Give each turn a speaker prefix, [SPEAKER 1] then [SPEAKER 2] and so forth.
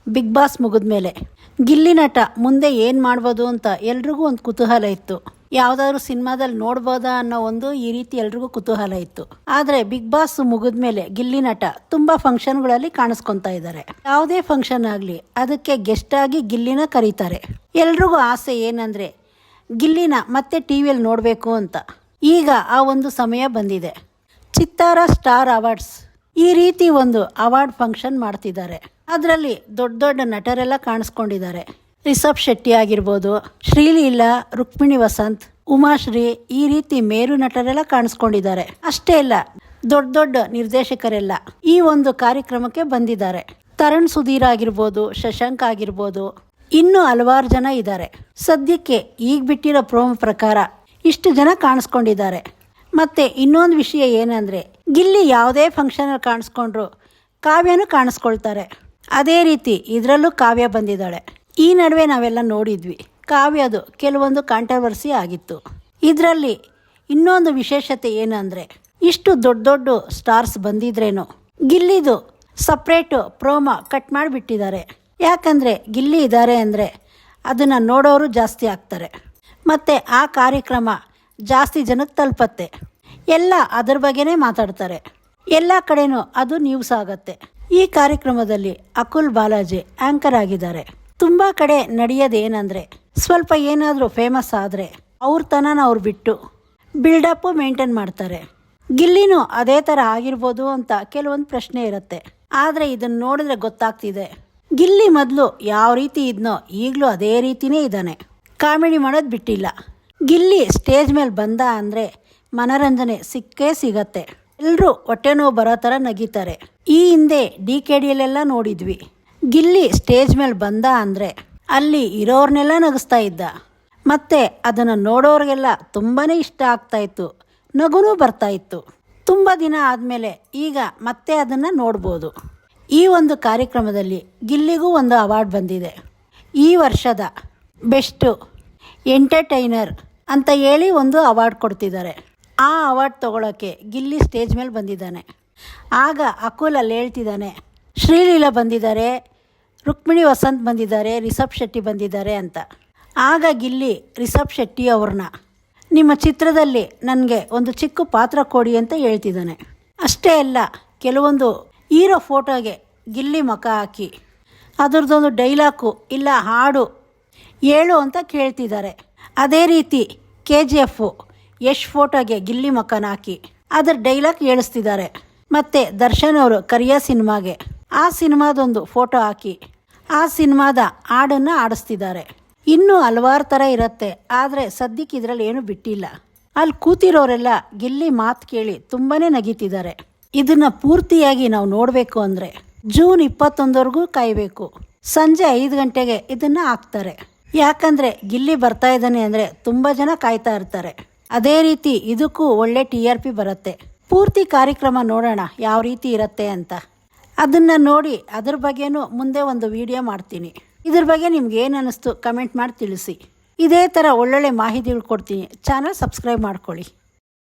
[SPEAKER 1] Big boss ಮುಗಿದ್ಮೇಲೆ ಗಿಲ್ಲಿ ನಟ ಮುಂದೆ ಏನು ಮಾಡ್ಬೋದು ಅಂತ ಎಲ್ರಿಗೂ ಒಂದು ಕುತೂಹಲ ಇತ್ತು. ಯಾವುದಾದ್ರೂ ಸಿನಿಮಾದಲ್ಲಿ ನೋಡ್ಬೋದಾ ಅನ್ನೋ ಒಂದು ಈ ರೀತಿ ಎಲ್ರಿಗೂ ಕುತೂಹಲ ಇತ್ತು. ಆದರೆ ಬಿಗ್ ಬಾಸ್ ಮುಗಿದ್ಮೇಲೆ ಗಿಲ್ಲಿ ನಟ ತುಂಬ ಫಂಕ್ಷನ್ಗಳಲ್ಲಿ ಕಾಣಿಸ್ಕೊತಾ ಇದ್ದಾರೆ. ಯಾವುದೇ ಫಂಕ್ಷನ್ ಆಗಲಿ ಅದಕ್ಕೆ ಗೆಸ್ಟ್ ಆಗಿ ಗಿಲ್ಲಿನ ಕರೀತಾರೆ. ಎಲ್ರಿಗೂ ಆಸೆ ಏನಂದರೆ ಗಿಲ್ಲಿನ ಮತ್ತೆ ಟಿವಿಯಲ್ಲಿ ನೋಡಬೇಕು ಅಂತ. ಈಗ ಆ ಒಂದು ಸಮಯ ಬಂದಿದೆ. ಚಿತ್ತಾರ ಸ್ಟಾರ್ ಅವಾರ್ಡ್ಸ್ ಈ ರೀತಿ ಒಂದು ಅವಾರ್ಡ್ ಫಂಕ್ಷನ್ ಮಾಡ್ತಿದ್ದಾರೆ. ಅದರಲ್ಲಿ ದೊಡ್ಡ ದೊಡ್ಡ ನಟರೆಲ್ಲ ಕಾಣಿಸ್ಕೊಂಡಿದ್ದಾರೆ. ರಿಷಬ್ ಶೆಟ್ಟಿ ಆಗಿರ್ಬೋದು, ಶ್ರೀಲೀಲಾ, ರುಕ್ಮಿಣಿ ವಸಂತ್, ಉಮಾಶ್ರೀ, ಈ ರೀತಿ ಮೇರು ನಟರೆಲ್ಲ ಕಾಣಿಸ್ಕೊಂಡಿದ್ದಾರೆ. ಅಷ್ಟೇ ಅಲ್ಲ, ದೊಡ್ಡ ದೊಡ್ಡ ನಿರ್ದೇಶಕರೆಲ್ಲ ಈ ಒಂದು ಕಾರ್ಯಕ್ರಮಕ್ಕೆ ಬಂದಿದ್ದಾರೆ. ತರಣ್ ಸುಧೀರ್ ಆಗಿರ್ಬೋದು, ಶಶಾಂಕ್ ಆಗಿರ್ಬೋದು, ಇನ್ನೂ ಹಲವಾರು ಜನ ಇದ್ದಾರೆ. ಸದ್ಯಕ್ಕೆ ಈಗ ಬಿಟ್ಟಿರೋ ಪ್ರೋಮೋ ಪ್ರಕಾರ ಇಷ್ಟು ಜನ ಕಾಣಿಸ್ಕೊಂಡಿದ್ದಾರೆ. ಮತ್ತೆ ಇನ್ನೊಂದು ವಿಷಯ ಏನಂದರೆ, ಗಿಲ್ಲಿ ಯಾವುದೇ ಫಂಕ್ಷನಲ್ಲಿ ಕಾಣಿಸ್ಕೊಂಡ್ರು ಕಾವ್ಯನೂ ಕಾಣಿಸ್ಕೊಳ್ತಾರೆ. ಅದೇ ರೀತಿ ಇದರಲ್ಲೂ ಕಾವ್ಯ ಬಂದಿದ್ದಾಳೆ. ಈ ನಡುವೆ ನಾವೆಲ್ಲ ನೋಡಿದ್ವಿ, ಕಾವ್ಯದು ಕೆಲವೊಂದು ಕಾಂಟ್ರವರ್ಸಿ ಆಗಿತ್ತು. ಇದರಲ್ಲಿ ಇನ್ನೊಂದು ವಿಶೇಷತೆ ಏನಂದರೆ, ಇಷ್ಟು ದೊಡ್ಡ ದೊಡ್ಡ ಸ್ಟಾರ್ಸ್ ಬಂದಿದ್ರೇನು ಗಿಲ್ಲಿದು ಸಪ್ರೇಟು ಪ್ರೋಮೋ ಕಟ್ ಮಾಡಿಬಿಟ್ಟಿದ್ದಾರೆ. ಯಾಕಂದರೆ ಗಿಲ್ಲಿ ಇದ್ದಾರೆ ಅಂದರೆ ಅದನ್ನು ನೋಡೋರು ಜಾಸ್ತಿ ಆಗ್ತಾರೆ, ಮತ್ತು ಆ ಕಾರ್ಯಕ್ರಮ ಜಾಸ್ತಿ ಜನಕ್ಕೆ ತಲುಪತ್ತೆ. ಎಲ್ಲ ಅದರ ಬಗ್ಗೆನೇ ಮಾತಾಡ್ತಾರೆ. ಎಲ್ಲ ಕಡೆನೂ ಅದು ನ್ಯೂಸ್ ಆಗುತ್ತೆ. ಈ ಕಾರ್ಯಕ್ರಮದಲ್ಲಿ ಅಕುಲ್ ಬಾಲಾಜಿ ಆ್ಯಂಕರ್ ಆಗಿದ್ದಾರೆ. ತುಂಬ ಕಡೆ ನಡೆಯೋದೇನೆಂದರೆ, ಸ್ವಲ್ಪ ಏನಾದರೂ ಫೇಮಸ್ ಆದರೆ ಅವ್ರ ತನನ ಅವ್ರು ಬಿಟ್ಟು ಬಿಲ್ಡಪ್ಪು ಮೇಂಟೈನ್ ಮಾಡ್ತಾರೆ. ಗಿಲ್ಲಿನೂ ಅದೇ ಥರ ಆಗಿರ್ಬೋದು ಅಂತ ಕೆಲವೊಂದು ಪ್ರಶ್ನೆ ಇರುತ್ತೆ. ಆದರೆ ಇದನ್ನು ನೋಡಿದ್ರೆ ಗೊತ್ತಾಗ್ತಿದೆ, ಗಿಲ್ಲಿ ಮೊದಲು ಯಾವ ರೀತಿ ಇದ್ನೋ ಈಗಲೂ ಅದೇ ರೀತಿಯೇ ಇದ್ದಾನೆ. ಕಾಮಿಡಿ ಮಾಡೋದು ಬಿಟ್ಟಿಲ್ಲ. ಗಿಲ್ಲಿ ಸ್ಟೇಜ್ ಮೇಲೆ ಬಂದ ಅಂದರೆ ಮನರಂಜನೆ ಸಿಕ್ಕೇ ಸಿಗತ್ತೆ. ಎಲ್ಲರೂ ಹೊಟ್ಟೆ ನೋವು ಬರೋ ಥರ ನಗಿತಾರೆ. ಈ ಹಿಂದೆ DKDಯಲ್ಲೆಲ್ಲ ನೋಡಿದ್ವಿ, ಗಿಲ್ಲಿ ಸ್ಟೇಜ್ ಮೇಲೆ ಬಂದ ಅಂದರೆ ಅಲ್ಲಿ ಇರೋರ್ನೆಲ್ಲ ನಗಿಸ್ತಾ ಇದ್ದ. ಮತ್ತು ಅದನ್ನು ನೋಡೋರಿಗೆಲ್ಲ ತುಂಬಾ ಇಷ್ಟ ಆಗ್ತಾಯಿತ್ತು, ನಗುನೂ ಬರ್ತಾಯಿತ್ತು. ತುಂಬ ದಿನ ಆದಮೇಲೆ ಈಗ ಮತ್ತೆ ಅದನ್ನು ನೋಡ್ಬೋದು. ಈ ಒಂದು ಕಾರ್ಯಕ್ರಮದಲ್ಲಿ ಗಿಲ್ಲಿಗೂ ಒಂದು ಅವಾರ್ಡ್ ಬಂದಿದೆ. ಈ ವರ್ಷದ ಬೆಸ್ಟು ಎಂಟರ್ಟೈನರ್ ಅಂತ ಹೇಳಿ ಒಂದು ಅವಾರ್ಡ್ ಕೊಡ್ತಿದ್ದಾರೆ. ಆ ಅವಾರ್ಡ್ ತೊಗೊಳಕ್ಕೆ ಗಿಲ್ಲಿ ಸ್ಟೇಜ್ ಮೇಲೆ ಬಂದಿದ್ದಾನೆ. ಆಗ ಅಕುಲ್ ಅಲ್ಲಿ ಹೇಳ್ತಿದ್ದಾನೆ, ಶ್ರೀಲೀಲಾ ಬಂದಿದ್ದಾರೆ, ರುಕ್ಮಿಣಿ ವಸಂತ್ ಬಂದಿದ್ದಾರೆ, ರಿಷಬ್ ಶೆಟ್ಟಿ ಬಂದಿದ್ದಾರೆ ಅಂತ. ಆಗ ಗಿಲ್ಲಿ ರಿಷಬ್ ಶೆಟ್ಟಿ ಅವ್ರನ್ನ ನಿಮ್ಮ ಚಿತ್ರದಲ್ಲಿ ನನಗೆ ಒಂದು ಚಿಕ್ಕ ಪಾತ್ರ ಕೊಡಿ ಅಂತ ಹೇಳ್ತಿದ್ದಾನೆ. ಅಷ್ಟೇ ಅಲ್ಲ, ಕೆಲವೊಂದು ಹೀರೋ ಫೋಟೋಗೆ ಗಿಲ್ಲಿ ಮುಖ ಹಾಕಿ ಅದರದ್ದೊಂದು ಡೈಲಾಗು ಇಲ್ಲ ಹಾಡು ಹೇಳು ಅಂತ ಕೇಳ್ತಿದ್ದಾರೆ. ಅದೇ ರೀತಿ KGF ಯಶ್ ಫೋಟೋಗೆ ಗಿಲ್ಲಿ ಮುಖನ ಹಾಕಿ ಅದರ ಡೈಲಾಗ್ ಹೇಳಿಸ್ತಿದ್ದಾರೆ. ಮತ್ತು ದರ್ಶನ್ ಅವರು ಕರಿಯ ಸಿನಿಮಾಗೆ ಆ ಸಿನಿಮಾದೊಂದು ಫೋಟೋ ಹಾಕಿ ಆ ಸಿನಿಮಾದ ಹಾಡನ್ನು ಆಡಿಸ್ತಿದ್ದಾರೆ. ಇನ್ನೂ ಹಲವಾರು ಥರ ಇರುತ್ತೆ. ಆದರೆ ಸದ್ಯಕ್ಕೆ ಇದರಲ್ಲಿ ಏನೂ ಬಿಟ್ಟಿಲ್ಲ. ಅಲ್ಲಿ ಕೂತಿರೋರೆಲ್ಲ ಗಿಲ್ಲಿ ಮಾತು ಕೇಳಿ ತುಂಬಾ ನಗೀತಿದ್ದಾರೆ. ಇದನ್ನು ಪೂರ್ತಿಯಾಗಿ ನಾವು ನೋಡಬೇಕು ಅಂದರೆ ಜೂನ್ 21ವರೆಗೂ ಕಾಯಬೇಕು. ಸಂಜೆ 5 ಗಂಟೆಗೆ ಇದನ್ನು ಹಾಕ್ತಾರೆ. ಯಾಕಂದರೆ ಗಿಲ್ಲಿ ಬರ್ತಾ ಇದ್ದಾನೆ ಅಂದರೆ ತುಂಬ ಜನ ಕಾಯ್ತಾ ಇರ್ತಾರೆ. ಅದೇ ರೀತಿ ಇದಕ್ಕೂ ಒಳ್ಳೆ TRP ಬರುತ್ತೆ. ಪೂರ್ತಿ ಕಾರ್ಯಕ್ರಮ ನೋಡೋಣ ಯಾವ ರೀತಿ ಇರುತ್ತೆ ಅಂತ. ಅದನ್ನು ನೋಡಿ ಅದ್ರ ಬಗ್ಗೆನೂ ಮುಂದೆ ಒಂದು ವಿಡಿಯೋ ಮಾಡ್ತೀನಿ. ಇದ್ರ ಬಗ್ಗೆ ನಿಮ್ಗೆ ಏನು ಅನ್ನಿಸ್ತು ಕಮೆಂಟ್ ಮಾಡಿ ತಿಳಿಸಿ. ಇದೇ ಥರ ಒಳ್ಳೊಳ್ಳೆ ಮಾಹಿತಿಗಳು ಕೊಡ್ತೀನಿ. ಚಾನಲ್ ಸಬ್ಸ್ಕ್ರೈಬ್ ಮಾಡ್ಕೊಳ್ಳಿ.